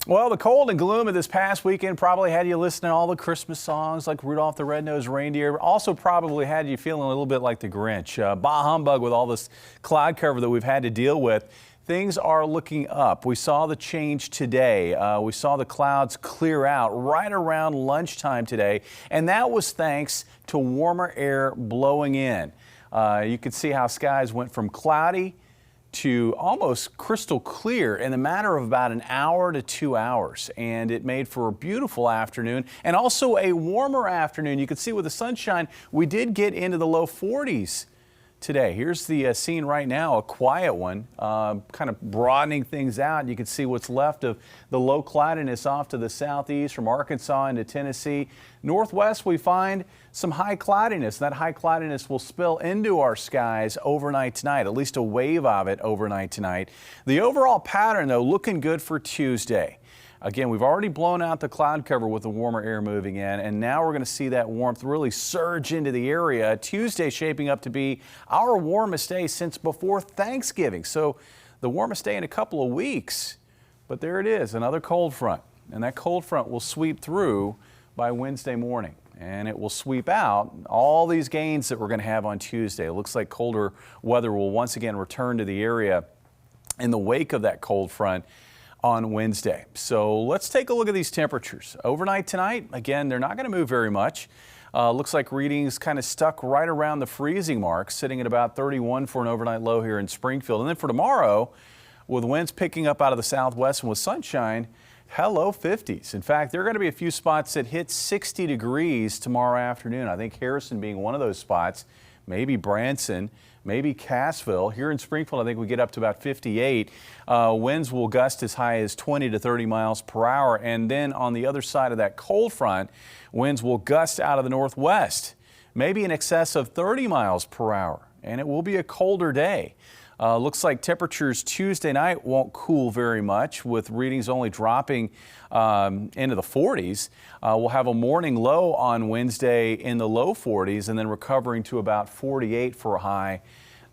Well, the cold and gloom of this past weekend probably had you listening to all the Christmas songs like Rudolph the Red-Nosed Reindeer. Also probably had you feeling a little bit like the Grinch. Bah humbug with all this cloud cover that we've had to deal with. Things are looking up. We saw the change today. We saw the clouds clear out right around lunchtime today, and that was thanks to warmer air blowing in. You could see how skies went from cloudy to almost crystal clear in a matter of about an hour to 2 hours, and it made for a beautiful afternoon and also a warmer afternoon. You can see with the sunshine we did get into the low 40s today. Here's the scene right now, a quiet one, kind of broadening things out. You can see what's left of the low cloudiness off to the southeast from Arkansas into Tennessee. Northwest we find some high cloudiness. That high cloudiness will spill into our skies overnight tonight, at least a wave of it overnight tonight. The overall pattern though looking good for Tuesday. Again, we've already blown out the cloud cover with the warmer air moving in, and now we're going to see that warmth really surge into the area. Tuesday shaping up to be our warmest day since before Thanksgiving. So the warmest day in a couple of weeks. But there it is, another cold front. And that cold front will sweep through by Wednesday morning. And it will sweep out all these gains that we're going to have on Tuesday. It looks like colder weather will once again return to the area in the wake of that cold front on Wednesday. So let's take a look at these temperatures. Overnight tonight, again, they're not going to move very much. Looks like readings kind of stuck right around the freezing mark, sitting at about 31 for an overnight low here in Springfield. And then for tomorrow, with winds picking up out of the southwest and with sunshine, hello 50s. In fact, there are going to be a few spots that hit 60 degrees tomorrow afternoon. I think Harrison being one of those spots, maybe Branson, maybe Cassville. Here in Springfield, I think we get up to about 58. Winds will gust as high as 20 to 30 miles per hour. And then on the other side of that cold front, winds will gust out of the northwest, maybe in excess of 30 miles per hour. And it will be a colder day. Looks like temperatures Tuesday night won't cool very much, with readings only dropping into the 40s. We'll have a morning low on Wednesday in the low 40s and then recovering to about 48 for a high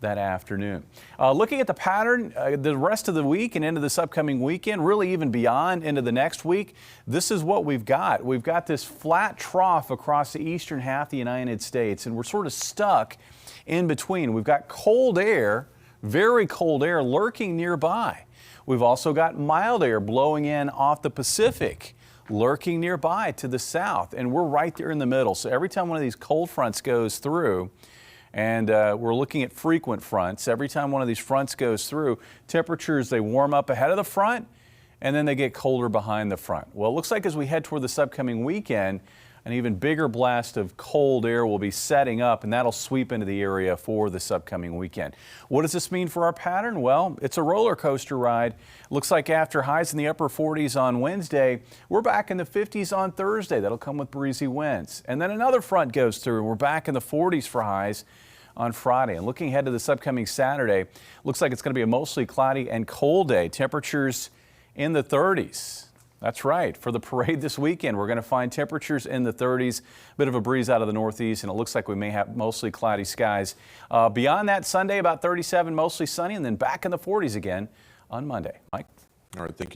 that afternoon. Looking at the pattern the rest of the week and into this upcoming weekend, really even beyond into the next week, this is what we've got. We've got this flat trough across the eastern half of the United States, and we're sort of stuck in between. We've got cold air, very cold air lurking nearby. We've also got mild air blowing in off the Pacific, lurking nearby to the south, and we're right there in the middle. So every time one of these cold fronts goes through, and we're looking at frequent fronts, every time one of these fronts goes through, temperatures, they warm up ahead of the front, and then they get colder behind the front. Well, it looks like as we head toward this upcoming weekend, an even bigger blast of cold air will be setting up, and that'll sweep into the area for this upcoming weekend. What does this mean for our pattern? Well, it's a roller coaster ride. Looks like after highs in the upper 40s on Wednesday, we're back in the 50s on Thursday. That'll come with breezy winds. And then another front goes through, and we're back in the 40s for highs on Friday. And looking ahead to this upcoming Saturday, looks like it's going to be a mostly cloudy and cold day. Temperatures in the 30s. That's right. For the parade this weekend, we're going to find temperatures in the 30s, a bit of a breeze out of the northeast, and it looks like we may have mostly cloudy skies. Beyond that, Sunday about 37, mostly sunny, and then back in the 40s again on Monday. Mike? All right, thank you.